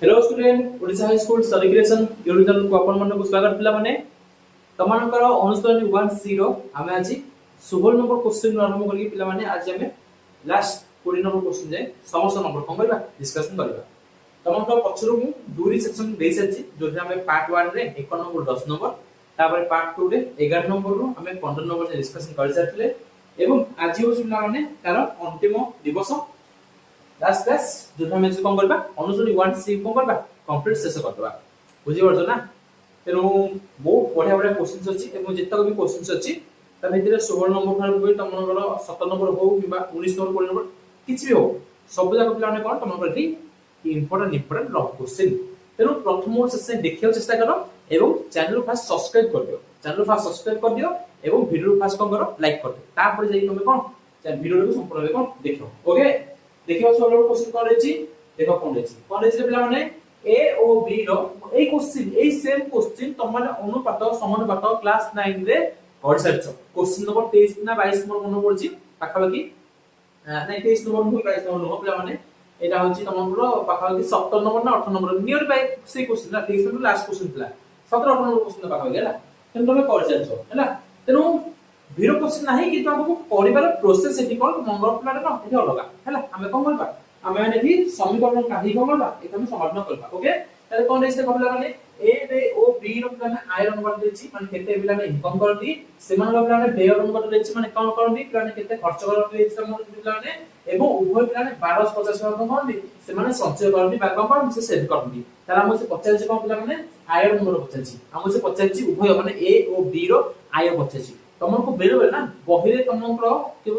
Hello student Odisha high school study creation YouTube channel को अपन मन को स्वागत पिला माने तमनकर अनुष्ठान 1 0 हमें आज 16 नंबर क्वेश्चन आरंभ करके पिला माने आज हमें लास्ट 20 नंबर क्वेश्चन जाए समस्त नंबर कोन करबा डिस्कशन करबा तमनकर पछरु मु दूरी सेक्शन दे सच्ची जो हमें पार्ट 1 रे 1 नंबर 10 नंबर तापर पार्ट 2 रे 11 नंबर रो हमें 15 नंबर से डिस्कशन कर सारथिले एवं आज हो पिला माने तार अंतिम दिवस लास्ट क्लास जो हम जे कोन करबा अनुसूची 1 सी कोन करबा कंप्लीट शेष करबा बुझि परछो ना तेनु बहुत बढ़िया बढ़िया क्वेश्चंस अछि एवं जेतक भी क्वेश्चंस अछि त भितरे 16 नंबर फार कोइ तमनकर 17 नंबर हो किबा 19 नंबर 20 नंबर किछि भी हो सब जाक पिला ने कोन तमनकर की इंपोर्टेंट लॉ क्वेश्चन तेनु प्रथम सेशन देखियो चेष्टा करो एवं चैनल फास्ट सब्सक्राइब कर दियो चैनल फास्ट सब्सक्राइब कर दियो एवं वीडियो फास्ट कोन करो लाइक कर दियो तापर जे तुम कोन वीडियो को संपूर्ण कोन देखो ओके देखियो 16 क्वेश्चन कोन रहछि देखो कोन रहछि पिला माने ए ओ बी रो ए क्वेश्चन ए सेम क्वेश्चन तुम माने अनुपात समानुपात क्लास 9 रे कर सरछ क्वेश्चन नंबर 23 ना 22 नंबर मन पड़छि पाखा बाकी नै 23 नंबर हो 22 नंबर हो पिला माने एटा होछि तमरो पाखा बाकी 17 नंबर ना 18 नंबर नियर बाय से क्वेश्चन ना 23 नंबर लास्ट क्वेश्चन पिला 17 18 नंबर क्वेश्चन पाखा बाकी हला तेन तुम कर सरछ हला तेनु वीडियो क्वेश्चन नाही कि हमको परिवार प्रोसेस एटी कोन नंबर प्लान न एटी अलगा हैला हमें कोन करबा हमें माने कि समीकरण काढी कोन करबा एटा हम समाधान करबा ओके ताले कोन रेस कहला माने ए बे ओ बी रो प्लान आई रो नंबर देछि माने केते बिला ने इनकम करती सेमान रो प्लान बे रो नंबर देछि माने कोन करबी प्लान केते खर्च करबी देछि हम बिला ने एवं उभय प्लान 1250 कोन करबी से माने संचय करबी बा कोन से सेव करबी तारा हम से 50 कोन प्लान माने आई रो नंबर 50 हम से 50 उभय माने ए ओ बी रो आई रो 50 तमको बेले बेले ना बहिरे तमको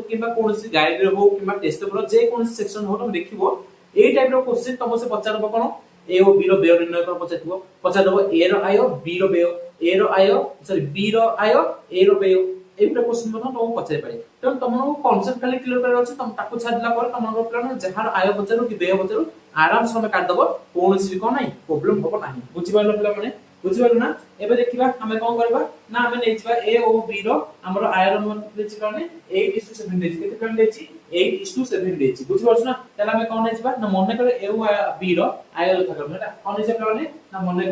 किबा कोनसी गाइड रे हो किबा टेस्ट पेपर जे कोनसी सेक्शन हो तुम देखिबो ए टाइप रो क्वेश्चन तम से पचारबो कोन ए ओ बी रो बेय निर्णय कर पचारबो पचारबो ए रो आयो बी रो बेय ए रो आयो सॉरी बी रो आयो ए रो बेय ए क्वेश्चन बनो तुम पचार पारे त तमको कांसेप्ट खाली क्लियर कर अछि तुम ताको छाडला पर तमको प्लान जहार आयो पचारो कि बेय पचारो आराम से हम काट दबो कोनसी को नाही प्रॉब्लम होबो नाही बुझि पालो प्ला माने बुझि पालो ना एबे देखिबा हमें कोन करबा ना हमें नै छिबा ए ओ बी रो हमरो आयरन वन देछि काने 8:7 देछि केते कान देछि 8:7 देछि बुझि परछ ना तला हमें कोन नै छिबा ना मने करे ए ओ बी रो आयरन था करबा ना कोन नै छिबा काने ना मने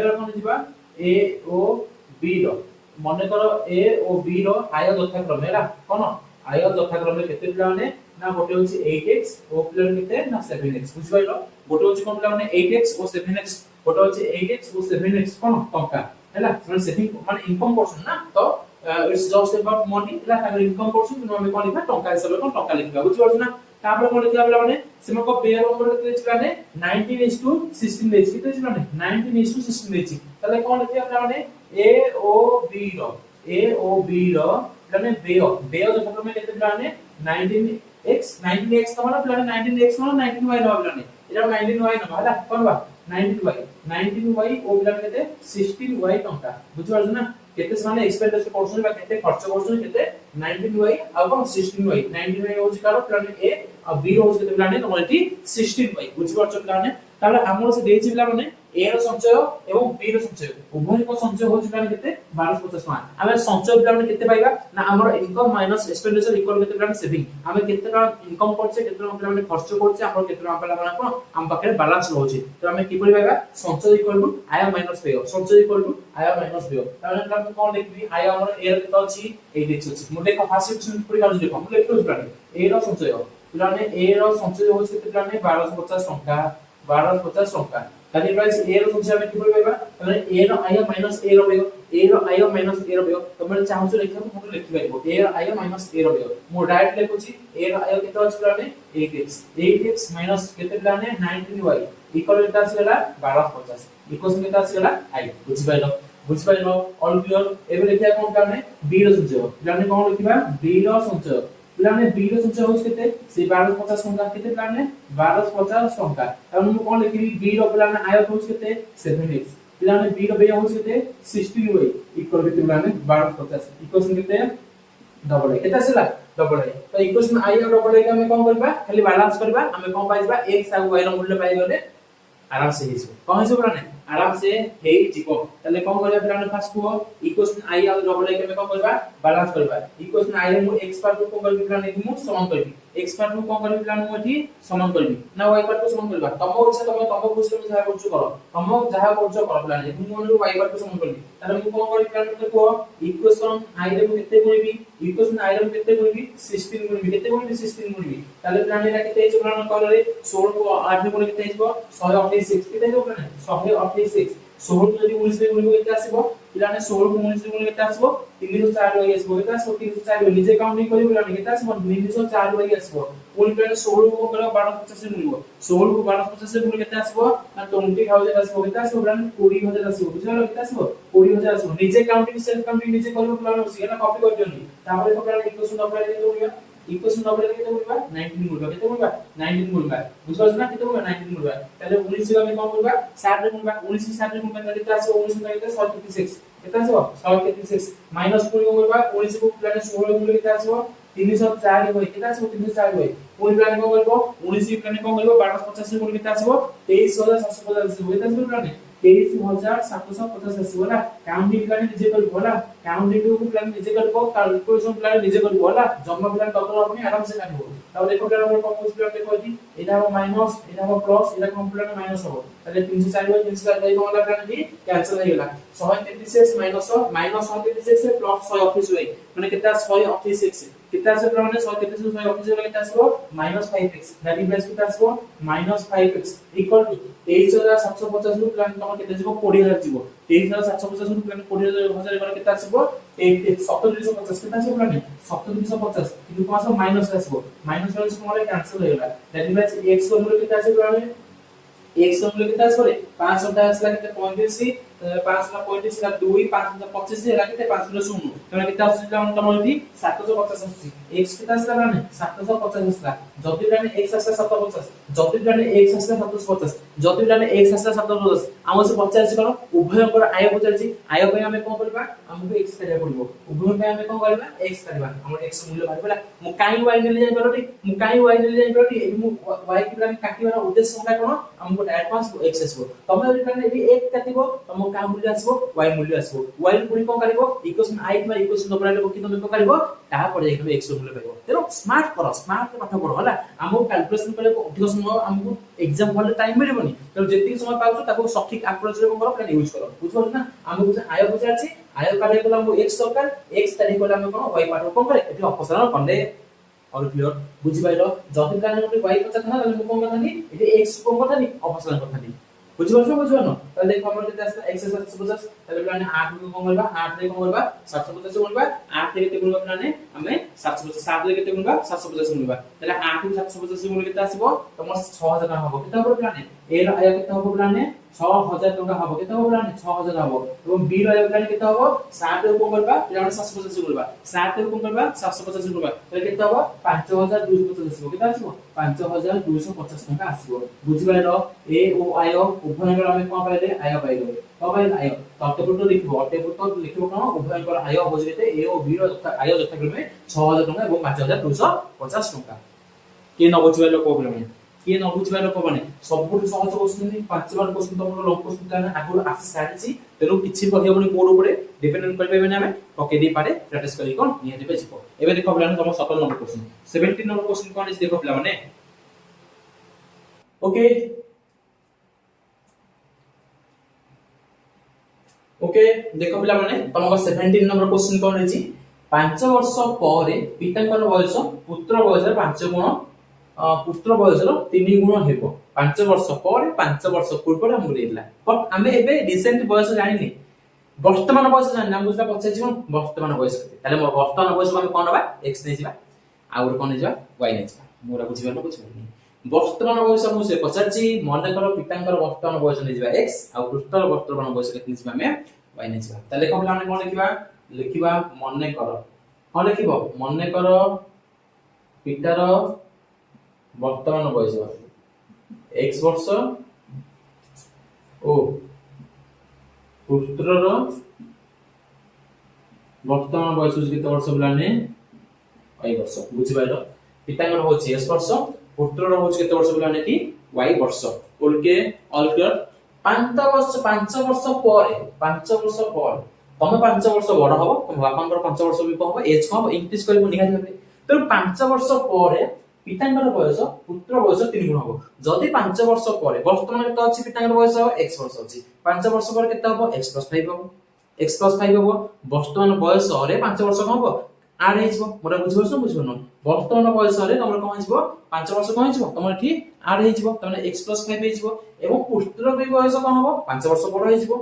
करो कोन छिबा ए ओ बी रो मने करो ए ओ बी रो आय यथा क्रम हैला कोन आय यथा क्रम केते प्लाने ना गोटे होछि 8x ओ प्लस केते ना 7x बुझि पाइलो गोटे होछि कोन प्लाने 8x ओ 7x गोटे होछि 8x ओ 7x कोन टंका हैला माने सेविंग माने इनकम पर्सन ना तो इट्स जस्ट अबाउट मनी हैला तागर इनकम पर्सन नो हम कोन लिखा टंका हिसाब कोन टंका लिखबा बुझि परछ ना तापर कोन लिखला बेला माने सेम को पेयर नंबर लिखले माने 19:16 देछि केते माने 19:16 देछि तले कोन लिखला बेला माने ए ओ बी रो माने बेय जो मतलब में केते माने 19x तो माने प्लान 19x माने 19y नो प्लान एटा 19y नो हला कोन बा 19y ओ प्लान केते 16y टंका बुझि परछ ना केते माने एक्सपेंडिचर करछन बा केते खर्च करछन केते 19y आ कोन 16y 19y होछि कार प्लान ए आ बी होछि केते प्लान तो एटी 16y बुझि परछ प्लान ताले हमर से देछि प्लान माने ए रो संचय एवं बी रो संचय उभय को संचय होछि प्लान केते 1250 मान हमें संचय प्लान केते पाइबा ना हमर इनकम माइनस एक्सपेंडिचर इक्वल केते प्लान सेविंग हमें केते का इनकम करछे केते प्लान खर्च करछे हमर केते प्लान कोन हम पाखे बैलेंस रहउछि तो हमें की परि पाइबा संचय इक्वल टू आय माइनस व्यय संचय इक्वल टू आय माइनस व्यय ताले हम कोन लिखबी आय हमर ए रो केते अछि 8x अछि मोटे का फास्ट सेक्शन परि काढु देखो हम लिखतो प्लान ए रो संचय प्लान ए रो संचय होछि केते प्लान 1250 टंका 1250 टंका ताकि प्राइस ए रो संचय हमें की परि पाइबा तने ए रो आय माइनस ए रो व्यय ए रो आय माइनस ए रो व्यय तमे चाहछु लिखब हम लिखि पाइबो ए रो आय माइनस ए रो व्यय मो डायरेक्ट लिखुछि ए रो आय केते अछि प्लान 8x माइनस केते प्लान 19y इक्वल केते आसीला 1250 इक्वल केते आसीला i बुझि पाइलो ऑल क्लियर एबे लिखिया कोन प्लान बी रो संचय प्लान कोन लिखिबा बी रो संचय प्लान बी रो संचय होस केते से 1250 टंका केते प्लान 1250 टंका त हम कोन लिखिबी बी रो प्लान आय होस केते 7x प्लान बी रो बे होस केते 16y इक्वल केते प्लान 1250 इक्वेशन केते डबल केते आसीला डबल तो इक्वेशन आई और डबल के हम कोन करबा खाली बैलेंस करबा हम कोन पाइबा x आ y रो मूल्य पाइ गले आराम से हिसो कोन हिसो प्लान आराम से हे जीवो तले कोन करबा प्लान फर्स्ट को इक्वेशन आई और डबल के हम कोन करबा बैलेंस करबा इक्वेशन आई मु x पर को करबी प्लान मु सम करबी x पार्ट को कोन करबी प्लान मोठी समान करबी ना y पार्ट को समान करबा तम इच्छा तम खुशी में जहा करछु करो तम जहा करछु करो प्लान जे मु मोन y पार्ट को समान करबी तारे मु कोन करबी प्लान को को इक्वेशन i रे मु केते करबी इक्वेशन i रे मु केते करबी 16 करबी केते करबी 16 करबी ताले प्लान एटा केते हिजो प्लान कर रे 16 को 8 रे केते हिजो 128 केते हिजो प्लान 128 16 যদি 19 রে গুণ করতে আসিবো পিলানে 16 କୁ 19 রে গুণ করতে আসিবো 304 হই আসিবো এটা 304 নিজে কাউন্টিং করি পিলানে কেতে আসিবো 304 হই আসিবো কোন পিলানে 16 କୁ করা 1250 রে মিলবো 16 କୁ 1250 রে গুণ করতে আসিবো না 20000 আসিবো কেতে আসিবো পিলানে 20000 আসিবো বুঝলো কেতে আসিবো 20000 আসিবো নিজে কাউন্টিং সেলফ কাউন্টিং নিজে করবো পিলানে সেটা কপি করে দিওনি তারপরে তো পিলানে ইকুয়েশন অপারেট করে দিও इक्वेशन नंबर केते बोलबा 19 बोलबा केते बोलबा 19 बोलबा बुझछस ना केते बोलबा 19 बोलबा ताले 19 से हम कोन बोलबा 7 रे बोलबा 19 से 7 रे बोलबा ताले केते आसे 19 केते 136 केते आसे 136 माइनस कोन बोलबा 19 को प्लस 16 बोल केते आसे 304 होय केते आसे 304 होय कोन प्लान को बोलबो 19 प्लान को बोलबो 1250 बोल केते आसे 23750 होय केते प्लान 23750 आसीबो ना काउंटिंग प्लान निजे करबो ना काउंटिंग को प्लान निजे करबो कैलकुलेशन प्लान निजे करबो ना जम्मा प्लान ततो अपनी आराम से काटबो तब देखो प्लान हमर कंपोज प्लान देखो जी एटा हो माइनस एटा हो प्लस एटा कम प्लान माइनस हो ताले 304 बाय 304 दाई कोन प्लान जी कैंसिल हो गेला 136 माइनस 136 से प्लस 128 होई माने केता 128 कितना से प्रमाण 133 128 होले केता आसीबो -5x दैट इज केता आसीबो -5x इक्वल टू 23750 रु प्लान तम केते जीवो 20000 जीवो 23750 रु प्लान 20000 गले केता आसीबो 17350 केता आसीबो प्लान 17350 किंतु पास माइनस आसीबो माइनस वाले कोन कैंसिल हो गेला दैट इज x को मूल्य केता आसीबो प्लान x को मूल्य केता आसीबो 5 घंटा आसला केते 35 5 ना 35 ना 2 5 ना 25 हेला केते 5 ना 0 तमे केते आसीला हम तमलती 750 आसी x केते आसला माने 750 आसला जति प्लान x आसला 750 जति प्लान x आसला 750 जति प्लान x आसला 750 हम से 50 करो उभय पर आय पचारछि आय पे हमें कोन करबा हमको x करिया पड़िबो उभय पे हमें कोन करबा x करबा हम x मूल्य बाहर पला मु काई y ने ले जाय परटी मु काई y ने ले जाय परटी मु y के प्लान काटिबार उद्देश्य हमरा कोन हमको एडवांस x आसबो तमे प्लान एबी 1 काटिबो तम का मूल्य आसबो y मूल्य आसबो y मूल्य कोन करिवो इक्वेशन i मा इक्वेशन नंबर ले बकी तमे कोन करिवो ता पर जाय x मूल्य पाइबो तेरो स्मार्ट करो स्मार्ट पाठ पढो हला हमको कैलकुलेशन करे अधिक समय हमको एग्जाम हॉल टाइम मिलबनी तो जेति समय पाउछो ताको सठिक अप्रोच रे करो प्लान यूज करो बुझो ना हमको आय बुझाछि आय काढे कोला हमको x सरकार x तारिख कोला हम कोन y पाठ कोन करे एति अपसरण करले और क्लियर बुझि पाइलो जति प्लान हमको y पचा था हम कोन करथानी एति x कोन करथानी अपसरण करथानी बुझि बुझो न त देखो हमर केते आस्ता x 750 तले प्लान 8 को कोन करबा 8 रे कोन करबा 750 कोनबा 8 रे केते कोन प्लान हमें 750 7 रे केते कोनबा 750 कोनबा तले 8 रे 750 कोन केते आसीबो तमर 6000 का हबो केते हबो प्लान ए रो आय केते हबो प्लान 6000 टका हबो केते हबो प्लान 6000 हबो एवं बी रो आय प्लान केते हबो 7 रे कोन करबा प्लान 750 कोनबा 7 रे कोन करबा 750 कोनबा तले केते हबो 5250 आसीबो केते आसीबो 5250 टका आसीबो बुझि पाइलो ए ओ आय उभय हम कोन पाइले आय पाइलो तबाई आय तत्पुट लिखबो अटेपुट लिखबो कोन उभय कर आय हो जेते ए ओ बी रो आय जथा क्रमे 6000 टका एवं 5250 टका के न बुझिबा लोक प्रॉब्लम के न बुझिबा लोक माने सबुठ सहज क्वेश्चन 5 बार क्वेश्चन तमरो लॉन्ग क्वेश्चन ताने आगु आसी सारिछि तेरो किछि कहबोनी बोर्ड ऊपर डिपेंडेंट कर पाबे ना हमें पके दे पारे प्रैक्टिस करी कोन नियति पे जिवो एबे देखो प्लान तम 17 नंबर क्वेश्चन 17 नंबर क्वेश्चन कोन देखो प्ला माने ओके ओके देखो पिला माने तमको 17 नंबर क्वेश्चन कोन हेची 5 वर्ष परे पिताकर बयस पुत्र बयस 5 गुण पुत्र बयस 3 गुण हेबो 5 वर्ष परे 5 वर्ष पूर्व हम देला बट हमें एबे रिसेंट बयस जानिनी वर्तमान बयस जानि हम बुझला पछे जीवन वर्तमान बयस कते ताले वर्तमान बयस हम कोन बा x नै जिबा आ और कोन नै जिबा y नै जिबा मोरा बुझिबा न बुझिबा वर्तमान बयस हम से पछाची मन कर पिताकर वर्तमान बयस नै जिबा x आ पुत्र वर्तमान बयस केते जिबा हमें y नै जिबा ताले कोन हम कोन लिखिबा लिखिबा मन कर हां लिखिबो मन कर पितार वर्तमान बयस x वर्ष ओ पुत्रर वर्तमान बयस केते वर्ष बुलाने y वर्ष बुझि पाइलो पितांगर होछि s वर्ष पुत्रर होछि केते वर्ष बुलाने की y वर्ष ओलके ऑल क्लियर 5 वर्ष परे 5 वर्ष पर तमे 5 वर्ष बड़ हबो तम बापांकर 5 वर्ष भी कहबो एज कहबो इंक्रीज करबो निहाती भाबे तो 5 वर्ष परे पितांकर बयस पुत्र बयस 3 गुण हबो जदी 5 वर्ष परे वर्तमान केते अछि पितांकर बयस x वर्ष अछि 5 वर्ष परे केते हबो x + 5 हबो x + 5 हबो वर्तमान बयस रे 5 वर्ष कोन हबो आड हेजबो मोरा बुझिबो वर्तमान बयस रे तमर कोन हेजबो 5 वर्ष कोन हेजबो तमर एठी आड हेजबो तमने x + 5 हेजबो एवं पुत्र भी बयस कोन हबो 5 वर्ष बड़ हेजबो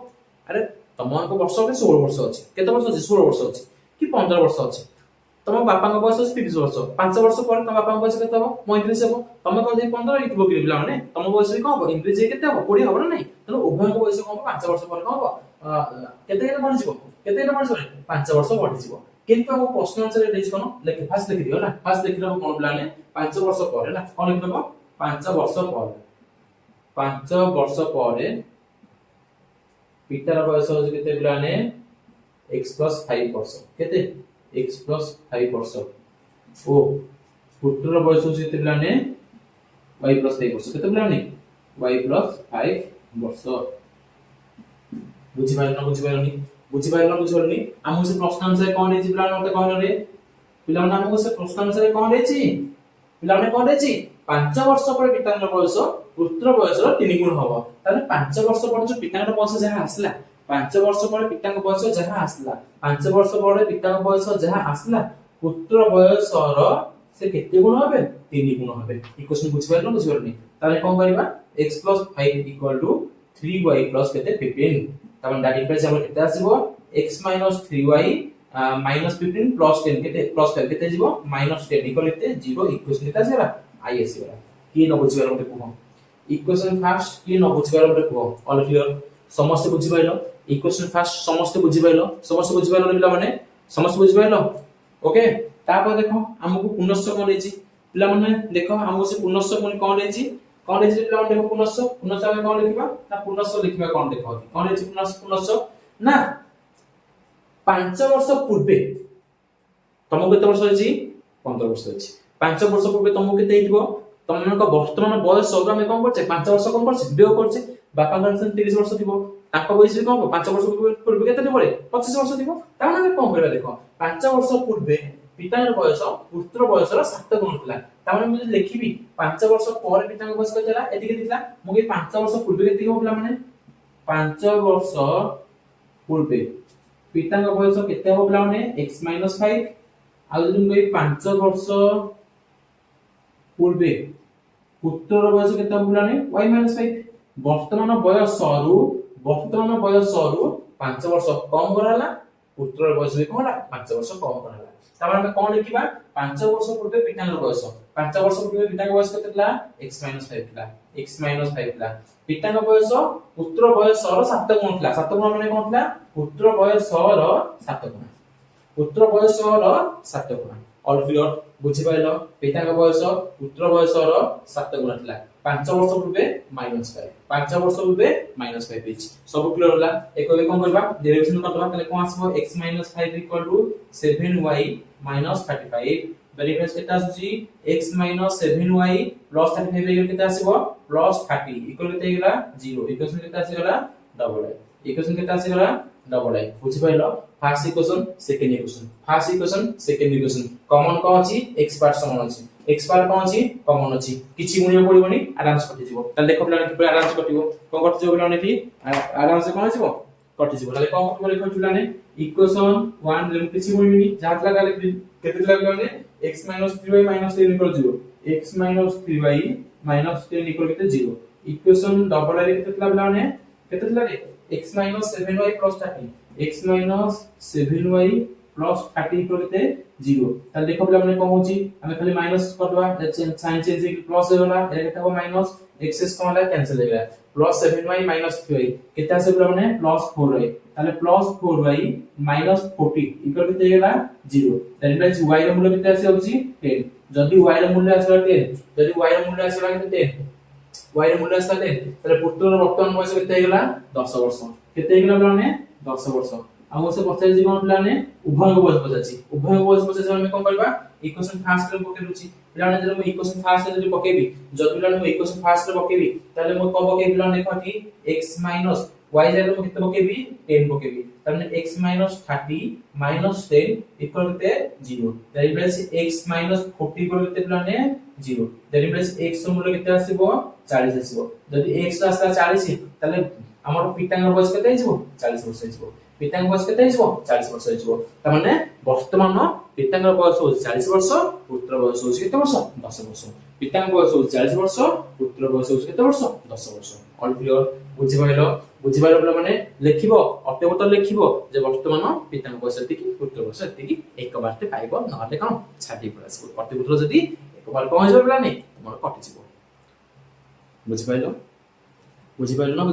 अरे तमको वर्ष रे 16 वर्ष अछि केते वर्ष अछि 16 वर्ष अछि कि 15 वर्ष अछि तम बापा का बयस 30 वर्ष 5 वर्ष पर तम बापा का बयस केते हो 35 हो तम को जे 15 लिखबो कि पिला माने तम बयस भी कोन हो इंक्रीज केते हो 20 हो ना नहीं तनो उभय को बयस कोन 5 वर्ष पर कोन हो केते केते बढ़ जिवो केते केते बढ़ जिवो 5 वर्ष बढ़ जिवो किंतु हम प्रश्न आंसर देछि कोन लेख फास्ट लिखि दियो ना फास्ट लिखि दबो कोन पिला ने 5 वर्ष पर ना कोन लिखि दबो 5 वर्ष पर 5 वर्ष पर पितार बयस हो केते पिला ने x + 5 वर्ष केते x + 5 वर्ष ओ पुत्र बयस होते पिला ने y + 5 वर्ष केते पिला ने y + 5 वर्ष बुझि पाइलनी हमहु से प्रश्न आंसर कोन हेछि पिला मते कहलो रे पिला ने हमहु से प्रश्न आंसर कोन हेछि पिला ने कोन हेछि 5 वर्ष पर पितांकर बयस पुत्र बयस 3 गुण हबो ताले 5 वर्ष पर जो पितांकर बयस जहा आसला 5 वर्ष पर पितांकर बयस जहा आसला 5 वर्ष पर पितांकर बयस जहा आसला पुत्र बयस रो से केते गुण होबे 3 गुण होबे ई क्वेश्चन बुझिबरनी ताले कोन करबा x + 5 = 3y + केते 15 तमन दैट इक्वल्स हमर केते आसीबो x - 3y - 15 + 10 केते +5 केते जीवो -10 इक्वल केते 0 इक्वेशन केते आसीबा आई आसीबा की न बुझिबार मते कुहो इक्वेशन फास्ट की न बुझिबार मते कुहो ऑल क्लियर समस्त बुझिबाइलो इक्वेशन फास्ट समस्त बुझिबाइलो पिला माने समस्त बुझिबाइलो ओके तापर देखो हमकु पुनश्च कोन देछि पिला माने देखो हमकु से पुनश्च कोन देछि पिला माने देखो पुनश्च हम कोन लिखिबा ना पुनश्च लिखिबा कोन देखो कोन देछि पुनश्च ना 5 वर्ष पूर्वे तमको केते वर्ष अछि 15 वर्ष अछि 5 वर्ष पूर्वे तमको केते हेतिबो तमनको वर्तमान बयस सब हम कोन करछे 5 वर्ष कोन करछे बियो करछे बापा घर 30 वर्ष थिबो ताको बयस भी कोन 5 वर्ष पूर्वे केते थिबो 25 वर्ष थिबो ता माने कोन करबा देखो 5 वर्ष पूर्वे पितार बयस पुत्र बयस 7 गुण थिला ता माने मुझे लिखिबी 5 वर्ष पर पितार बयस केतेला एतिके दिला मुगे 5 वर्ष पूर्वे केते होबला माने 5 वर्ष पूर्वे पितार बयस केते होबला माने x - 5 आ जदि मुगे 5 वर्ष पूर्वे पुत्र बयस केते होबला ने y - 5 वर्तमान बयस रु 5 वर्ष कम कराला पुत्र बयस भी कोनला 5 वर्ष कम कराला तब हम कोन लिखिबा 5 वर्ष पूर्वे पितांकर बयस 5 वर्ष पूर्वे पितांकर बयस केतेला x - 5 थिला x - 5 थिला पितांकर बयस पुत्र बयस र 7 गुण थिला 7 गुण माने कोन थिला पुत्र बयस र 7 गुण पुत्र बयस र 7 गुण ऑल क्लियर बुझि पाइलो पितांकर बयस पुत्र बयस र 7 गुण थिला 5 वर्ष पूर्वे -5 5 वर्ष पूर्वे -5 पेज सब क्लियर होला एको कोन करबा डेरिवेशन करबा तले कोन आसबो x - 5 = 7y - 35 वेरिएबल्स केता आसी x - 7y + 35 वेरिएबल केता आसीबो +30 इक्वल केते गेला 0 इक्वेशन केता आसी गेला डबल आई इक्वेशन केता आसी गेला डबल आई बुझि pilo first equation second equation first equation second equation common को अछि x पार्ट समान अछि x पार्ट कोन अछि कॉमन अछि किछि गुणिया पडिबोनी आराम से कटि जिवो त देखो प्लान कि आराम से कटिबो कोन कटि जिवो प्लान एठी आराम से कोन जिवो कटि जिवो ताले कोन कटि लिखो प्लान इक्वेशन 1 लेम किछि गुणिनी जातला गाले केते लागलो ने x - 3y - 10 equal 0 x - 3y - 10 equal केते 0 इक्वेशन डबल आई केते लागला ने केते लागले x - 7y + 30 x - 7y + 30 equal केते 0 ताले देखो पिला माने कोन होची हमें खाली माइनस करबा साइन चेंज प्लस होला एटा केते हो माइनस एक्सेस कोन ला कैंसिल हो गया +7y - 3y केते आसे पिला माने +4y ताले +4y - 40 इक्वल केते गेला 0 दैट मींस y ର मूल्य केते आसे होची 10 जदी y ର मूल्य आसे 10 जदी y ର मूल्य आसे केते 10 y ର मूल्य आसे 10 ताले पुत्रर वर्तमान बयस केते गेला 10 वर्ष केते गेला पिला माने 10 वर्ष हम से पचास जीवन प्लाने उभय बयस पचासी उभय बयस पचासी हम कोन करबा इक्वेशन फास्ट रे पके रुची प्लाने जब मैं इक्वेशन फास्ट रे पकेबी जब प्लाने मैं इक्वेशन फास्ट रे पकेबी ताले मैं कब पकेबी प्लाने देखि x माइनस y जरे मैं कितना पकेबी 10 पकेबी ताने x minus 30 minus 10 equal to 0 that means x minus 40 equal to प्लाने 0 दैट मींस x ର ମୂଲ୍ୟ କେତେ ଆସିବ 40 ଆସିବ ଯଦି x ର ଆସିଲା 40 ତାହେଲେ ଆମର ପିତାଙ୍କ ବୟସ କେତେ ହେଇଯିବ 40 ବର୍ଷ ହେଇଯିବ ପିତାଙ୍କ ବୟସ କେତେ ହେଇଯିବ 40 ବର୍ଷ ହେଇଯିବ ତା ମାନେ ବର୍ତ୍ତମାନ ପିତାଙ୍କ ବୟସ ହଉଛି 40 ବର୍ଷ ପୁତ୍ର ବୟସ ହଉଛି କେତେ ବର୍ଷ 10 ବର୍ଷ ପିତାଙ୍କ ବୟସ ହଉଛି 40 ବର୍ଷ ପୁତ୍ର ବୟସ ହଉଛି କେତେ ବର୍ଷ 10 ବର୍ଷ ଅଲ୍ କ୍ଲିୟର ବୁଝିପାରିଲ ପିଲା ମାନେ ଲେଖିବ ଅତ୍ୟବତ ଲେଖିବ ଯେ ବର୍ତ୍ତମାନ ପିତାଙ୍କ ବୟସ ଏତିକି ପୁତ୍ର ବୟସ ଏତିକି ଏକ ବାରଟେ ପାଇବ ନହେଲେ କଣ ଛାଡି ପଡିବ ଅତ୍ୟବତ ଯଦି ଏକ ବାର କଣ ହେଇଯିବ ପିଲା ନାହିଁ ତମର କଟିଯିବ ବୁଝିପାରିଲ ନା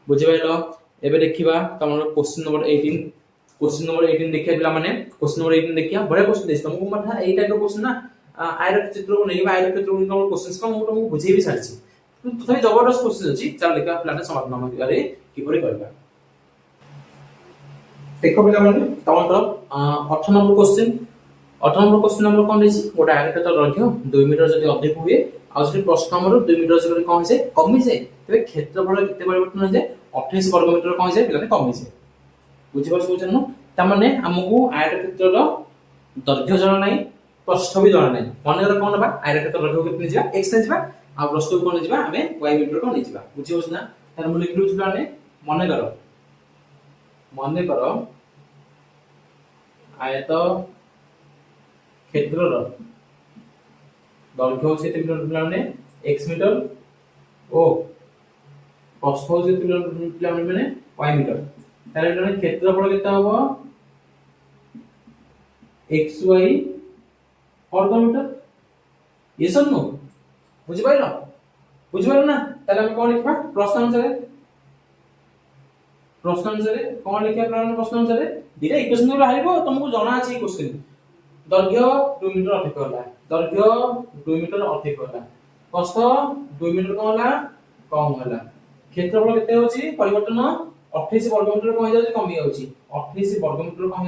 ବୁଝିପାରିଲ ଏବେ ଦେଖିବା तमरो क्वेश्चन नंबर 18 देखिए पिला माने क्वेश्चन नंबर 18 देखिया बड़े क्वेश्चन देस तुमको माथा एई टाइप रो क्वेश्चन ना आयत चित्र को नहीं आयत चित्र को तुम क्वेश्चंस को हम तुमको बुझेई भी सारछि तो थोड़ी जबरदस्त क्वेश्चन अछि चल देखा प्लान समाधान हम करे कि परे करबा देखो पिला माने तमरो 18 नंबर क्वेश्चन नंबर कोन देछि गोटा आयत चित्र रखियो 2 मीटर जदी अधिक हुए आ जदी प्रश्न हमर 2 मीटर से कोन से कमी जाए तबे क्षेत्रफल केते परिवर्तन हो जाए 28 वर्ग मीटर कोन जाए पिला कमी जाए बुझिबो ता माने हमहु आयतक्षेत्र रो दैर्घ्य जणा नाही प्रस्थ भी जणा नाही माने कोन बा आयतक्षेत्र दैर्घ्य केतने जिबा x ने जिबा आ प्रस्थ कोन जिबा हमें y मीटर कोन जिबा बुझिबो ना तार हम लिखलु छिला ने माने करो आयत क्षेत्र रो दैर्घ्य होचे ते पिला ने x मीटर ओ प्रस्थ होचे पिला माने y मीटर तारे जने क्षेत्रफल केता होबो xy वर्ग मीटर ये सब नो बुझि पाइलो ना ताले हम कोन लिखबा प्रश्न अनुसार कोन लिखिया प्रश्न अनुसार दिटा इक्वेशन बाहरिबो तुमको जणा अछि क्वेश्चन दैर्घ्य 2 मीटर अधिक होला प्रस्थ 2 मीटर कोन होला कम होला क्षेत्रफल केते होछि परिवर्तन 28 वर्ग मीटर कम जाउची कमी जाउची 28 वर्ग मीटर कमी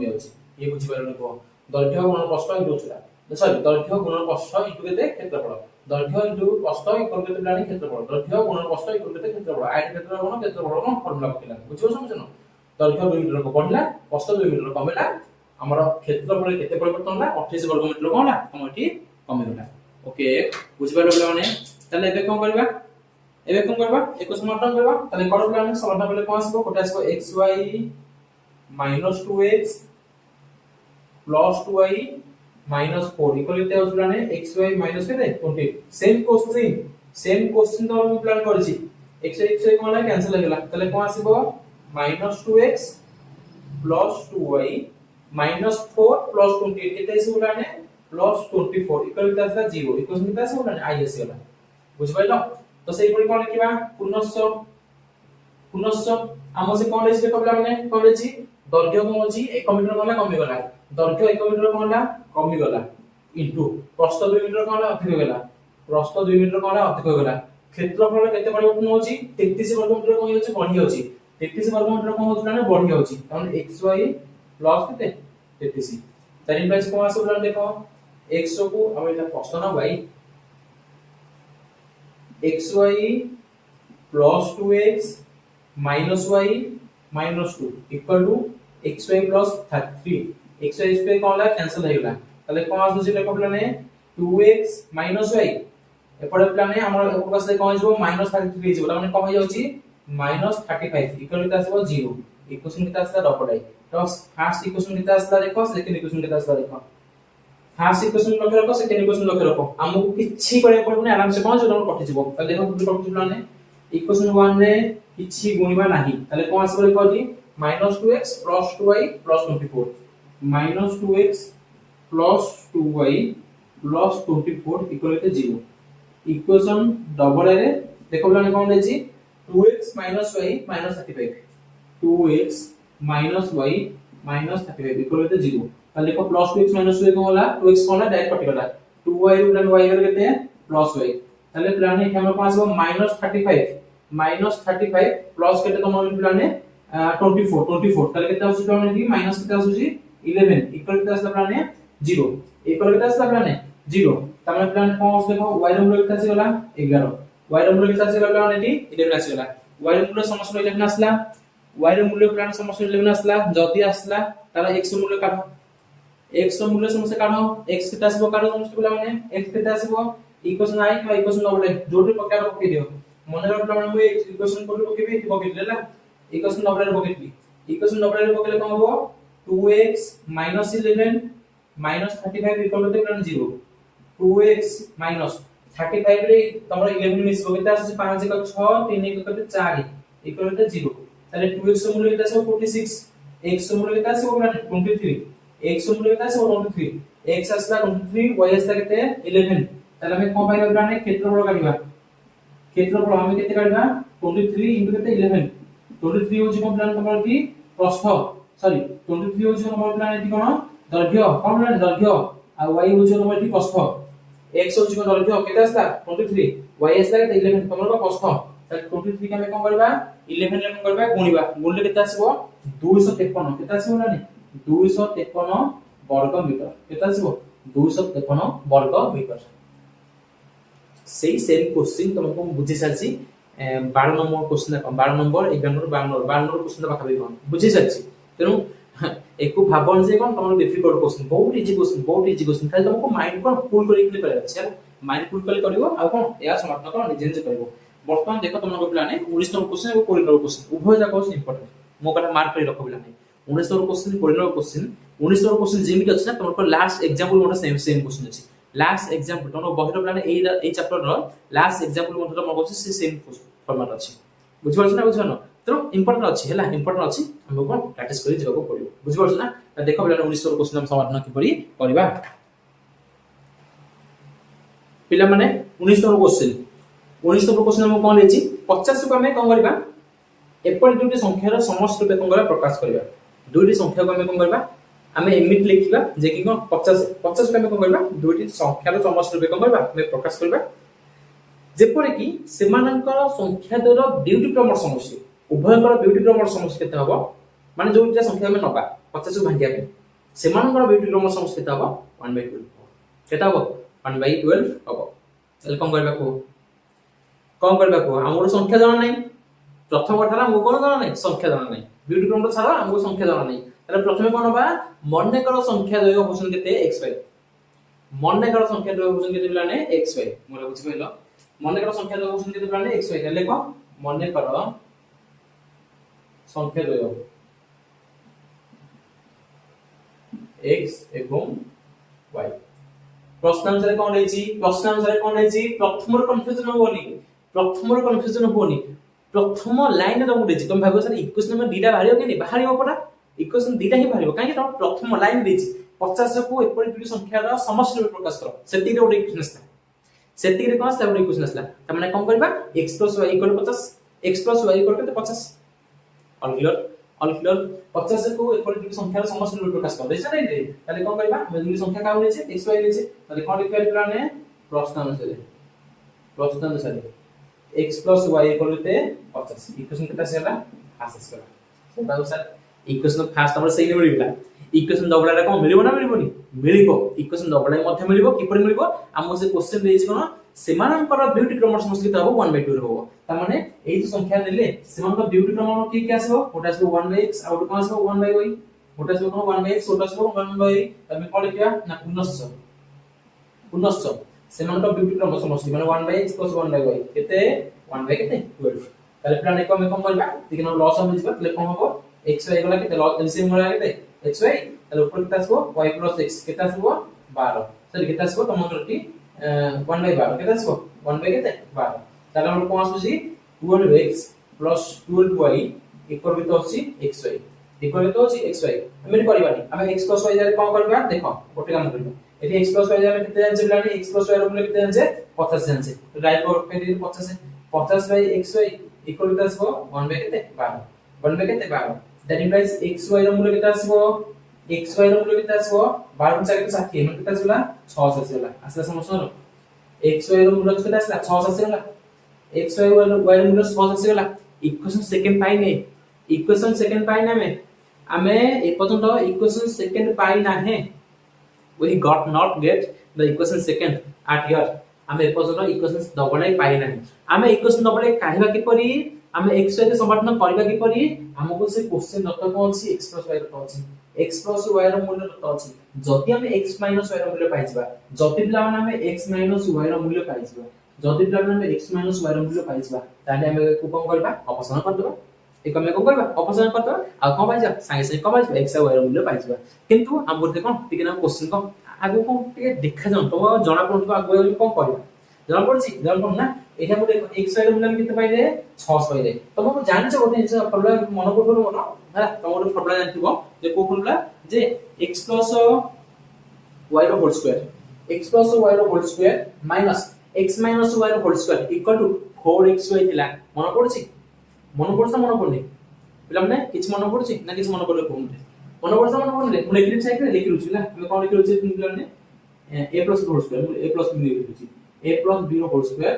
जाउची ये बुझि पारलो को दैर्घ्य गुणन प्रस्थ इनटू छला सॉरी दैर्घ्य गुणन प्रस्थ इनटू केते क्षेत्रफल दैर्घ्य इनटू प्रस्थ इक्वल केते प्लानिंग क्षेत्रफल दैर्घ्य गुणन प्रस्थ इक्वल केते क्षेत्रफल आयत क्षेत्रफल कोन फार्मूला पकेला बुझियो समझनो दैर्घ्य 2 मीटर को बढ़ला प्रस्थ 2 मीटर कमेला हमर क्षेत्रफल केते परिवर्तन होला 28 वर्ग मीटर कोन होला हम एठी कमी होला ओके बुझि पारलो पिला माने ताले एबे कोन करबा एको समाधान करबा ताले करो प्लान समाधान करले कोन आसबो कोटा आसबो xy - 2x + 2y - 4 इक्वल केते होस प्लान xy - केते 20 सेम क्वेश्चन तो हम प्लान करछि xy कोन ला कैंसिल हो गेला ताले कोन आसबो -2x + 2y - 4 + 20 केते आसबो प्लान +24 इक्वल केते आसला 0 इक्वेशन केते आसबो प्लान i आसीला बुझ पाइलो तो सेही परि कोन लिखिबा पुनश्च हम से कोन लेछि देखो पिला माने कोन लेछि दैर्घ्य कोन अछि 1 मीटर कोन कमी गला दैर्घ्य 1 मीटर कोन कमी गला इनटू प्रस्थ 2 मीटर कोन अधिक गला प्रस्थ 2 मीटर कोन अधिक गला क्षेत्रफल केते परिवर्तन होछि 33 वर्ग मीटर कोन होछि बढ़ी होछि 33 वर्ग मीटर कोन होछि ना बढ़ी होछि कारण xy प्लस केते 33 तारि प्लस कोन आसो देखो x को हम एटा प्रश्न ना भाई xy plus 2x minus y minus 2 equal to xy plus 3 xy square cone La cancel हो गेला तले कोन आसु जे देखो प्लाने 2x minus y एपडे प्लाने हमर ऊपर से कोन जेबो -33 जेबो माने कोन हो जाउची -35 इक्वल टू आसबो 0 इक्वेशन केता आसला डबल आई तो फर्स्ट इक्वेशन केता आसला देखो सेकंड इक्वेशन केता आसला देखो फर्स्ट इक्वेशन लक्ष्य रखो सेकंड इक्वेशन लक्ष्य रखो हमको किछि करे पड़बने आराम से कोन जो कटि जिवो त देखो कटि प्लाने इक्वेशन 1 रे किछि गुणिबा नाही ताले कोन आसबो देखो जी -2x + 2y + 24 -2x + 2y + 24 equal to 0 equation डबल रे देखो प्लाने कोन देछि 2x - y - 35 2x - y - 35 equal to 0 ताले देखो +2x - y को होला 2x कोन डायरेक्ट कटि गला 2y ରୁ प्लान y कर केते +y ताले प्लान हे हमर पास -35 प्लस केते तो मन प्लान 24 ताले केते आसु प्लान की माइनस केते आसु जी 11 इक्वल केते आसला प्लान 0 इक्वल केते आसला प्लान 0 तमे प्लान कोन देखो y रो मूल्य केते आसी गला 11 y रो मूल्य केते आसी गला प्लान एटी 11 आसी गला y रो मूल्य समस्या 11 आसला y रो मूल्य प्लान समस्या 11 आसला जदी आसला ताला x रो मूल्य काढो x ର मूल्य समस्त काढो x केते आसीबो काढो समस्त पिला माने x केते आसीबो इक्वेशन आई बा इक्वेशन डबल जोटी प्रकार पके दियो मन रे पिला माने मु इक्वेशन कोड पके देला इक्वेशन डबल रे पके इक्वेशन डबल रे पकेले कोन हबो 2x 11 35 इक्वल टू 0 2x 35 रे तमरो 11 मिसबो केते आसी 5 1 6 3 1 केते 4 इक्वल टू 0 ताले 2x ର मूल्य केते आसीबो 46 x ର मूल्य केते आसीबो ना 23 x ର मूल्य केते आसीबो 23 x आसला 23 y आसला केते 11 ताले हम कोन पाइबा ब्राने क्षेत्रफल काढिबा क्षेत्रफल हम केते काढिबा 23 * केते 11 23 होची कोन प्लान तमरो की प्रस्थ सॉरी 23 होची कोन प्लान एटी कोन दैर्घ्य कोन प्लान दैर्घ्य आ y होची कोन एटी प्रस्थ x होची कोन दैर्घ्य केते आसला 23 y आसला केते 11 तमरो प्रस्थ ताले 23 के हम कोन करबा 11 रे कोन करबा गुणिबा गुणले केते आसीबो 253 केते आसीबो ना 253 वर्ग मीटर केते आसीबो 253 वर्ग मीटर सेही सेम क्वेश्चन तुमको बुझी साची 12 number question 12 number 11 number 12 number question पाखा कोन बुझी साची तेनु एको भाबन जे कोन तुमरो डिफिकल्ट क्वेश्चन बहुत इजी क्वेश्चन खाली तुमको माइंड को फुल करि के करे छै माइंड फुल करि करिवो आ कोन या समाधान को निजे निजे करबो वर्तमान देखो तुमको प्लान 19 नंबर क्वेश्चन और 20 नंबर क्वेश्चन उभय जाक इंपोर्टेंट मो कटा मार्क करि रखो plane 19 number question 20 number question 19 number question जेमिति अछि ना तुमको लास्ट एग्जांपल मोटा सेम क्वेश्चन अछि लास्ट एग्जांपल तुमको बहिरो प्लान ए चैप्टर रो लास्ट एग्जांपल मोटा मो कहछि से सेम फॉर्मेट अछि बुझ परछ ना बुझनो तो इंपोर्टेंट अछि हैला इंपोर्टेंट अछि हमको कोन प्रैक्टिस करि जेको पड़ियो बुझ परछ ना त देखो प्लान 19 नंबर क्वेश्चन हम समाधान कि परि करबा पिला माने 19 नंबर क्वेश्चन 19 नंबर क्वेश्चन हम कोन लेछि 50 को हमें कोन करबा एपरि दुटी संख्यार समष्टि रूपे कोन करबा प्रकाश करबा दुटी संख्या को हमें कोन करबा हमें एमिट लिखिबा जे कि कोन 50 50 को हमें कोन करबा दुटी संख्यार समष्टि रूपे कोन करबा हमें प्रकाश करबा जेपरि कि सेमानकर संख्या द्वारा ब्यूटी प्रमोट समष्टि उभयकर ब्यूटी प्रमोट समष्टि केते हबो माने जोटा संख्या हमें नबा 50 को भांगिया पे सेमानकर ब्यूटी प्रमोट समष्टि केते हबो 1/12 केते हबो 1/12 हबो एल कोन करबा को हमर संख्या जाना नै प्रथम कथा हमको कोन जाना नै संख्या जाना नै ब्यूटी प्रमोट छाड़ा हमको संख्या जाना नै ताले प्रथमे कोन बा मन्ने कर संख्या द्वय होसन केते xy मन्ने कर संख्या द्वय होसन केते लाने xy मोला बुझि पहिलो मन्ने कर संख्या द्वय होसन केते लाने xy ले को मन्ने कर संख्या द्वय x एवं y प्रश्न अनुसार कोन रहिछि प्रथमर कन्फ्यूजन होनी प्रथम लाइन रे उठेछि तुम भाबो सर इक्वेशन में दीटा बाहरियो कि नै बाहरियो पडा इक्वेशन दीटा ही बाहरियो काहे त प्रथम लाइन देछि 50 को एपरि दुटी संख्या रा समष्टि रूपे प्रकाश करो सेति रे उठे इक्वेशन असला सेति रे कोन असला उठे इक्वेशन असला त माने कोन करबा x + y = 50 x + y = 50 all clear 50 को एपरि दुटी संख्या रा समष्टि रूपे प्रकाश करो देछ नै रे ताले कोन करबा हम दुटी संख्या का होने छै x y लेछे ताले कोन लिखबा प्लान प्रश्न अनुसार x plus y equal to 50 equation केटा सेला आसेस करा से बाबू सर इक्वेशन फास्ट हमर सही मिलिबला इक्वेशन डबल रा कोन मिलिबो ना मिलिबो इक्वेशन डबल रा मध्ये मिलिबो किपर मिलिबो हमो से क्वेश्चन देछि कोन सेमानकर ब्यूटी प्रमोट समष्टि हबो 1/2 हबो त माने एई जो संख्या देले सेमानकर ब्यूटी प्रमोट की आसीबो ओटा आसीबो 1/x आउट कोन आसीबो 1/y ओटा आसीबो कोन 1/x ओटा आसीबो 1/y तमे कोन लिखिया ना पुनश्च सेमानकर ब्यूटी प्रमोट समष्टि माने 1/x + 1/y केते 1/12 ताले प्लान को हम कोन करबा ठीक न लॉस हम जिबा तले कोन हबो xy गला केते लॉस एलसीएम गला केते xy ताले ऊपर केते आसीबो y + x केते आसीबो 12 सर केते आसीबो तमकर की 1/12 केते आसीबो 1/12 ताले हम कोन आसुची 12x + 12y इक्वल केते होची xy इक्वल केते होची xy हम करबानी हम x + y जारे कोन करबा देखो गोटे काम करबा एटी x + y जारे केते जानचे प्लान x + y रो मूल्य केते जानचे 50 जानचे तो राइट पर पे 50/xy इक्वल टू आसबो 1/12 1/12 दैट इंप्लाइज xy रो मूल्य केते आसबो xy रो मूल्य केते आसबो 12 × 4 = 60 मतलब केते आसला 6 आसला आसला समझनो xy रो मूल्य केते आसला 6 आसला xy रो मूल्य 6 आसला इक्वेशन सेकंड पाई ना में हमें ए पर्यंत इक्वेशन सेकंड पाई ना है we got not get the equation second at here हमें एपजन इक्वेशन डबल आई पाई नाही हमें इक्वेशन डबल आई काढिबा कि परी हमें x y के समाधान करबा कि परी हमको से क्वेश्चन दत्त कोन छी x + y दत्त अछि x + y रो मूल्य दत्त अछि जति हम x y ର मूल्य पाइ जिबा जति पिला माने हम x y ର मूल्य पाइ जिबा जति पिला माने हम x y ର मूल्य पाइ जिबा ताले हम को कोन करबा अपसारण कर देबा एक हम कोन करबा अपसारण कर देबा आ कोन पाइ जा संगे संगे कोन पाइ जा x y ର मूल्य पाइ जिबा किंतु हम बोलते कोन टिके ना क्वेश्चन को आगो कोन टिके देखा जान तो जणा पडतो आगो कोन करबा जणा पडछि जणा पड ना एटा बोले x y ର मूल्य केते पाइले 6 पाइले तो हम जानि छ गोटे जिंस फॉर्मूला मन पडतो मन हला तमरो फॉर्मूला जानथिबो जे को फॉर्मूला जे x plus y रो whole square x plus y रो whole square minus x minus y रो whole square equal to 4xy थिला मन पडछि मन पडनी पिला माने किछ मन पडछि ना किछ मन पडले कोन मन पडले मु लिखि साइड रे लिखि रुछि ना हम कोन लिखि रुछि पिला माने a plus b whole square a plus b लिखि रुछि a plus b रो whole square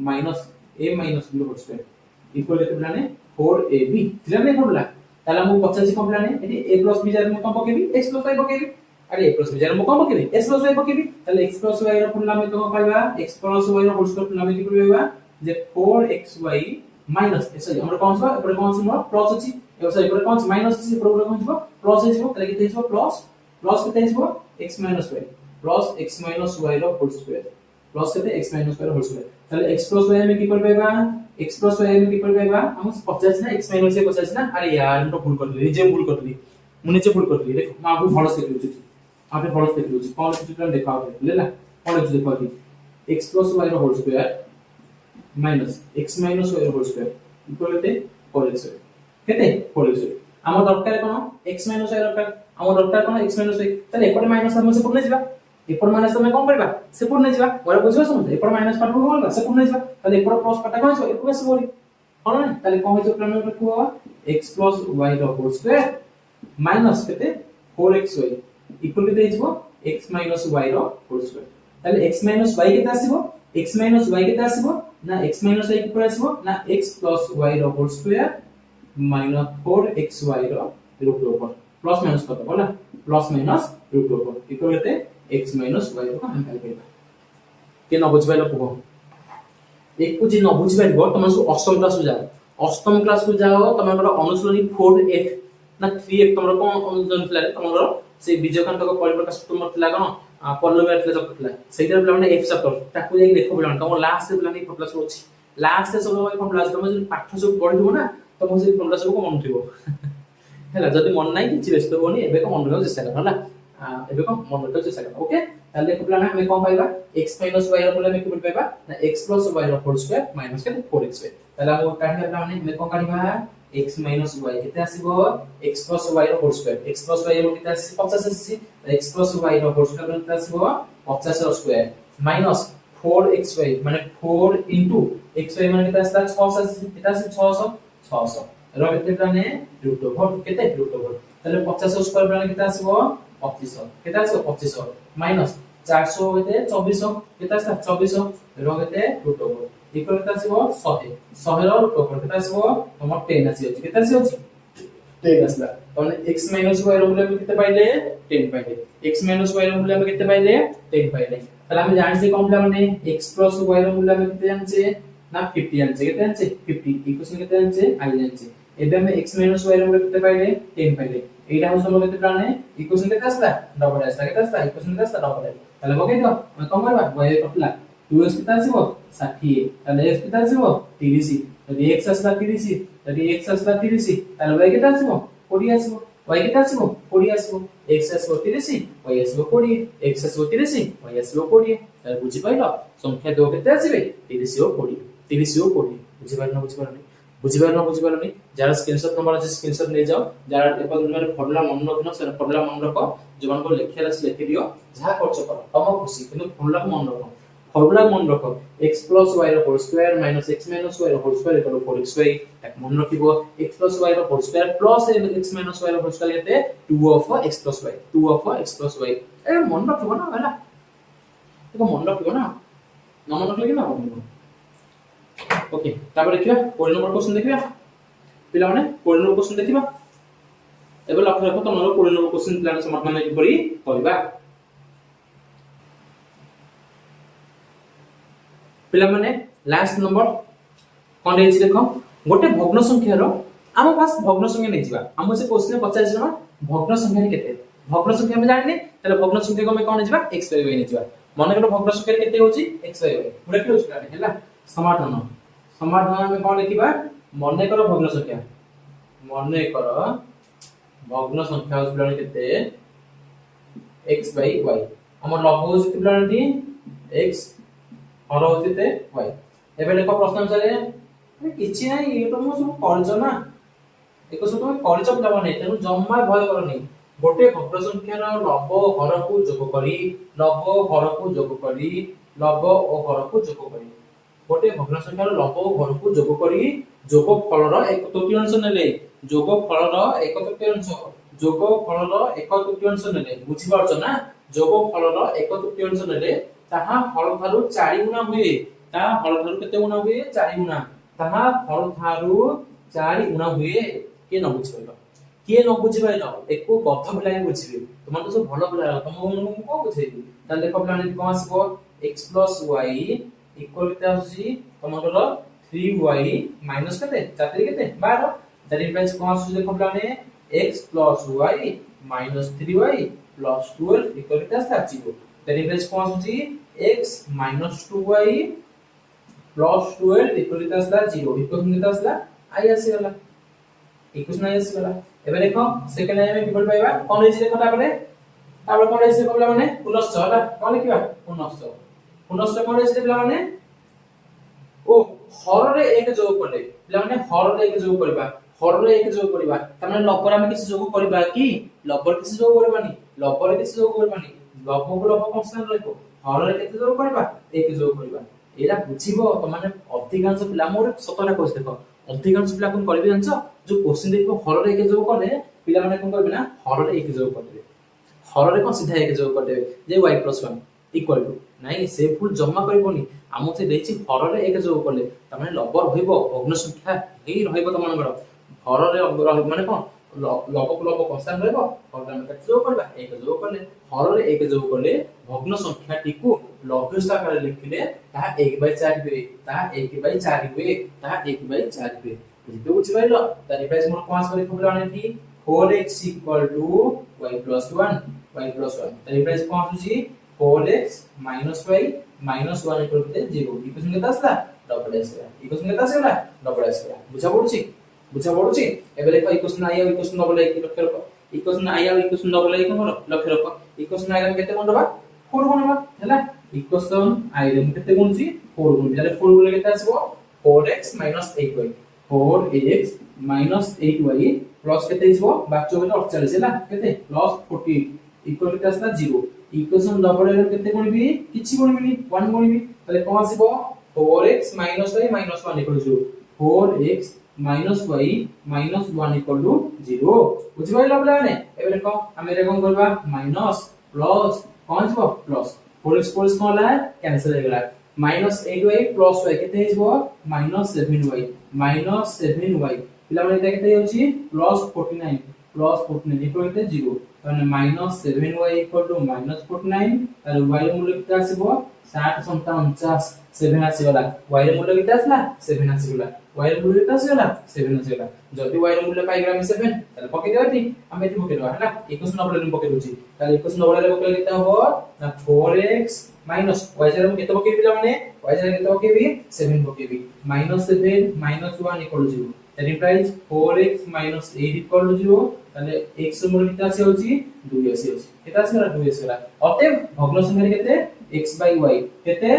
minus a minus b रो होल स्क्वायर इक्वल टू पिला माने 4ab थिला नै फॉर्मूला ताला मु 85 कोन पिला माने eighty a plus b jar मु कोन पकेबी x plus y पकेबी अरे a plus b जार मु कोन पकेबी x plus y पकेबी ताले x plus y रो फॉर्मूला में तो पाइबा x plus y रो होल स्क्वायर फॉर्मूला में कि पाइबा जे 4xy माइनस सॉरी हमर कोन छ एपर कोन छ मोर प्लस अछि ए सॉरी एपर कोन छ माइनस अछि एपर कोन छ प्लस हिजो ताले केते हिजो प्लस प्लस केते हिजो x minus y plus x minus y रो होल स्क्वायर प्लस केते x minus y रो होल स्क्वायर ताले x plus y में की कर पाइबा x plus y में की कर पाइबा हम 50 ना x minus y 50 ना अरे यार हम तो भूल कर ली जे भूल कर ली मु नीचे भूल कर ली देखो मैं आपको फॉलो से लिखुची आपे फॉलो से लिखुची कौन चित्र देखाओ लेला कौन लिखुची देखो कि x plus y रो whole square minus x minus y रो whole square equal to 4xy केते 4xy हम दरकार कोन x minus y दरकार हम दरकार कोन x minus y तले एपटे माइनस हम से पुरने जिबा एपर माइनस तमे कोन करबा से पुरने जिबा मोर बुझिबा समझ एपर माइनस पार्ट को कोन से पुरने जिबा तले एपर प्लस पार्ट कोन छ एपर से बोली कोन ना तले कोन हो प्लान में को x plus y रो होल स्क्वायर माइनस केते 4xy इक्वल टू देजिबो x minus y रो होल स्क्वायर तले x minus y केते आसीबो x minus y केते आसीबो ना x minus y केते आसीबो ना x plus y रो होल स्क्वायर minus 4xy रो रूट ओवर प्लस माइनस कत बोला plus minus root over equal to x minus y रो हम कैलकुलेट के न बुझबाइलो को एक को जे न बुझबाइलो तुम अष्टम क्लास को जाओ अष्टम क्लास को जाओ तुमर अनुसरणी 4f ना 3f तुमर कोन अनुसरण थिला तुमर से बीजकांत को परिप्रकाश तुमर थिला कोन पल्लवी थिला जक थिला सेइटर प्लान एफ चैप्टर ताकू जे देखो प्लान तुम लास्ट प्लान ई फॉर्मूला सब अछि लास्ट से सब फॉर्मूला तुम जे पाठ सब पढिबो ना तुम से फॉर्मूला सब को मन थिबो हैला जदी मन नाही किछि व्यस्त होनी एबे को मन रहो चेष्टा कर होला एबे को मन रहो चेष्टा कर ओके ताले को प्लान हम कोन पाइबा x minus y रो मूल्य में कि पाइबा ना x plus y रो होल स्क्वायर माइनस के 4xy ताला हम काढिबा प्लान में कोन काढिबा x minus y केते आसीबो x plus y रो whole square x plus y रो केते आसी 50 आसी x plus y रो होल स्क्वायर केते आसीबो 50 रो स्क्वायर माइनस 4xy माने 4 into xy माने केते आसी 600 केते आसी 600 रो केते प्लान रूट ओवर केते रूट ओवर ताले 50 रो स्क्वायर प्लान केते आसीबो 2500 केते आसीबो 2500 माइनस 400 होते 2400 केते आसी 2400 रो केते रूट ओवर इक्वल केते आसीबो 100 100 रो रूट ओवर केते आसीबो हमर 10 आसी अछि केते आसी अछि 10 आसला तने x minus y रो मूल्य में केते पाइले 10 पाइले x minus y रो मूल्य में केते पाइले 10 पाइले तला हम जानि से कॉम्प्ला माने x plus y रो मूल्य में केते जानछे ना 50 जानछे केते जानछे 50 इक्वेशन केते जानछे i जानछे एबे हम x minus y रो मूल्य केते पाइले 10 पाइले एटा हम सब केते प्लान इक्वेशन केते आसला डबल आसला केते आसला इक्वेशन केते आसला डबल तले बगै दो हम कोन करबा y कटला 2x केते आसीबो 60 तले x केते आसीबो 30 तले x आसला 30 तले x आसला 30 तले y केते आसीबो 40 आसीबो y केते आसीबो 40 आसीबो x आसीबो 30 y आसीबो 40 x आसीबो 30 y आसीबो 40 तले बुझि पाइलो संख्या दो केते आसीबे 30 और 40 30 और 40 बुझि पाइलो बुझिबारनी जरा स्क्रीनशॉट नंबर আছে स्क्रीनशॉट ले जाओ जरा एपर मेरे फॉर्मूला मन रखनो से फॉर्मूला मन रखो जवन को लिखे रस लिख दियो जहा खर्च करो तम खुशी किंतु फॉर्मूला को मन रखो फॉर्मूला मन रखो x plus y रो whole square minus x minus y रो होल स्क्वायर इक्वल 4xy एक मन रखिबो x plus y रो whole square plus x minus y रो होल स्क्वायर केते 2 of x plus y 2 of x plus y ए मन रखिबो ना होला देखो मन रखिबो ना न मन रखले कि ना ओके तापर देखिबा 4 नंबर क्वेश्चन देखिबा पिला माने 4 नंबर क्वेश्चन देखिबा एबे लक्ष्य रखो तमरो 4 नंबर क्वेश्चन प्लान समाधान नै परि करबा पिला माने लास्ट नंबर कोन देछि देखो गोटे भग्न संख्या रो हम पास भग्न संख्या नै जिबा हम से क्वेश्चन 50 जमा भग्न संख्या केते भग्न संख्या हम जानिने ताले भग्न संख्या को हम कोन जिबा x y y ने जिबा मन कर भग्न संख्या केते होची x y y पूरा क्लियर होची हैला समाधान समाधान हम कोन लिखिबा मन कर भग्न संख्या भग्न संख्या होची प्लान केते x by y हमर लघु होची प्लान टी x हर होची ते y एबे देखो प्रश्न अनुसार किछि नै ये तो मो सब करज ना एको सब तुम करज पिला माने तेनु जम्मा भय करनी गोटे भग्न संख्यार लघु हर को जोग करी लघु हर को जोग करी लघु और हर को जोग करी गोटे भग्न संख्यार लघु हर को जोग करी जोग फलर एक तृतीयांश नेले जोग फलर एक तृतीयांश जोग फलर एक तृतीयांश नेले बुझि पारछ ना जोग फलर एक तृतीयांश नेले ताहा हल थारु 4 गुना हुए ता हल थारु केते गुना हुए 4 गुना ताहा हल थारु 4 गुना हुए के न बुझि पाइलो के न बुझि पाइलो एको गध पिला ही बुझिबे तुम तो सब भलो पिला तुम को बुझेबी ताले देखो प्लान कोन आसीबो x + y इक्वल टू आसी तुमरो 3y माइनस केते 4 केते 12 दैट इंप्लाइज कोन आसी देखो plane x + y - 3y + 12 equal to आसी 0 दैट इंप्लाइज कोन आसी x - 2y + 12 इक्वल टू आसी 0 इक्वल टू आसी आई आसी गला इक्वेशन आई आसी गला एबे देखो सेकंड टाइम में किबल पाइबा कोन होइछि देखो तापर कोन होइछि कहला माने पुनश्च हला कोन लिखिबा पुनश्च कोन होइछि पिला माने ओ हर रे एक जोग करले पिला माने हर रे एक जोग करबा हर रे एक जोग करबा त माने लबर हम किछ जोग करबा कि लबर किछ जोग करबानी लबर किछ जोग करबानी लबर को लबर कांस्टेंट रहबो हर रे केते जोग करबा एक जोग करबा एरा बुझिबो त माने अधिकांश पिला मोर सतरा कोस देखो अधिकांश पिला कोन करबे जानछ जो क्वेश्चन देखो हर रे एक जोग करले पिला माने कोन करबे ना हर रे एक जोग करबे हर रे कोन सीधा एक जोग कर देबे जे y + 1 इक्वल टू नाही से फुल जमा करबोनी हमो से देछि हर रे एक जोग करले त माने लबर होइबो भग्न संख्या हेई रहइबो त मानकर हर रे माने कोन लबर को लबर कांस्टेंट रहइबो और हम केते जोग करबा एक जोग करले हर रे एक जोग करले भग्न संख्या टिकु लघु आकार लिखिले ता 1/4 हुए ता 1/4 हुए ता 1/4 हुए बुझिते बुझि पाइलो त रिप्लेस मोर पास करे फुल आने थी 4x = y + 1 y + 1 त रिप्लेस पास होची 4x - y - 1 = 0 इक्वेशन केता आसला डबल एस इक्वेशन केता आसला डबल एस बुझा पडुची एबे देखो इक्वेशन आई और इक्वेशन डबल आई लक्ष्य रखो इक्वेशन आई और इक्वेशन डबल आई कोन लक्ष्य रखो इक्वेशन आई केते कोन दबा 4 कोन दबा हैला इक्वेशन आई रे केते कोन छी 4 कोन ताले 4 बोले केते आसबो 4x - 8y 4x - 8y plus केते हिसबो 22 48 हैला केते प्लस 40 इक्वल टू आसला 0 इक्वेशन डबल एरर केते कोनबी किछि कोनबी 1 कोनबी ताले कोन आसीबो 4x - y - 1 equal 0 4x - y - 1 equal to 0 बुझि पाइला प्लाने एबे देखो हम एरे कोन करबा माइनस प्लस कोन हिसबो प्लस 4x कोन ला कैंसिल हो गेला -8y + y केते हिसबो -7y -7y पिला माने केते होची +49 इक्वल टू 0 ताने -7y = -49 तारे y ର मूल्य केते आसीबो 60 49 7 आसीगला y ର मूल्य केते आसला 7 आसीगला y ର मूल्य केते आसीगला 7 आसीगला जदी y ର मूल्य पाइगला हम 7 ताले पके देबाती हम एति पके देबा हैला इक्वेशन डबल रे पके दोची ताले इक्वेशन डबल रे पके केते हबो ना 4x माइनस y रे केते पके पिला माने y रे केते पके भी 7 पके भी -7 -1 = 0 that implies 4x - 8 = 0 তাহলে x র মূল্য কেতে আসি হচ্ছে 2 আসি হচ্ছে এটা আছে না 2 আসি গলা অতএব ভগ্ন সংখ্যার কেতে x/y কেতে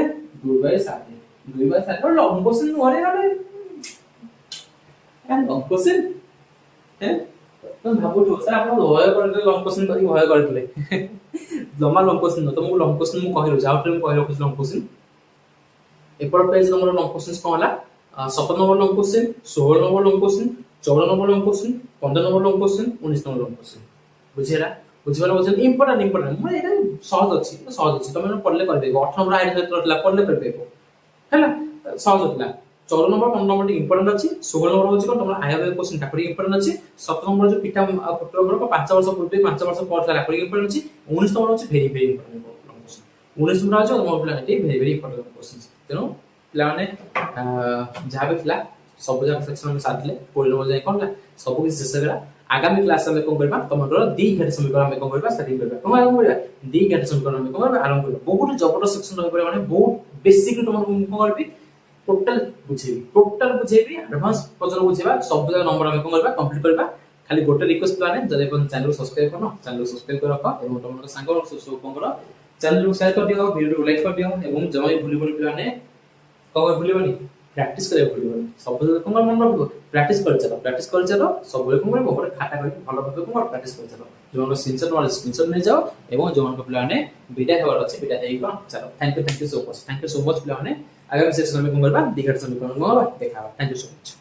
2/7 2/7 হলো লং কোশ্চেন ওরে হবে এন্ড লং কোশ্চেন হ্যাঁ তো ভাবুটো স্যার আপন ভয় করে লং কোশ্চেন করি ভয় করলে জমা লং কোশ্চেন ন তুমি লং কোশ্চেন মু কহিলো যাও তুমি কহিলো কিছু লং কোশ্চেন এপর পেজ নম্বর লং কোশ্চেন কোন হলা 17 number long question 16 number long question 14 number long question 15 number long question 19 number long question বুঝিলা বুঝিবালা বুঝেন ইম্পর্টেন্ট মানে এটা সহজ আছে তুমি পড়লে করবে 18 নম্বর আইডি ক্ষেত্র হলা পড়লে করবে হেলা সহজ হলা 14 নম্বর 15 নম্বর ইম্পর্টেন্ট আছে 16 নম্বর হচ্ছে তোমার আইএবএ কোশ্চেন টাকরি ইম্পর্টেন্ট আছে 17 নম্বর যে পিটা পুত্র নম্বর 5 বর্ষ পূর্বে 5 বর্ষ পর টাকরি ইম্পর্টেন্ট আছে 19 নম্বর হচ্ছে ভেরি ভেরি ইম্পর্টেন্ট কোশ্চেন 19 নম্বর আছে তোমার প্ল্যান এটি ভেরি ভেরি ইম্পর্টেন্ট কোশ্চেন তেনো प्लाने जहाँ भी थिला सब जगह सेक्शन में साथले 20 नंबर जाय कोनला सब किछ शेष गला आगामी क्लास में कोन करबा तमरो द्विघात समीकरण में कोन करबा स्टार्टिंग करबा कोन आरंभ करबा द्विघात समीकरण में कोन करबा आरंभ करबा बहुत जबरदस्त सेक्शन रहि पड़े माने बहुत बेसिक तुम कोन करबी टोटल बुझेबी एडवांस पजल बुझेबा सब नंबर में कोन करबा कंप्लीट करबा खाली गोटे रिक्वेस्ट प्लान जदि अपन चैनल सब्सक्राइब करनो चैनल सब्सक्राइब कर रख एवं तुम संग सब कोन करो चैनल को शेयर कर दियो वीडियो को लाइक कर दियो एवं जमा भूली भूली प्लान कवर भूलिबनी प्रैक्टिस करे भूलिबनी सब कोन मन रखो प्रैक्टिस कर चलो सब कोन कर ऊपर खाता करके भलो भाबे कोन प्रैक्टिस कर चलो जो स्क्रीनशॉट ले जाओ एवं जो को प्लान विदा हेबार अछि विदा हेई को चलो thank you so much plan आगामी सेशन में कोन करबा दिघाट समीकरण देखा थैंक यू सो मच।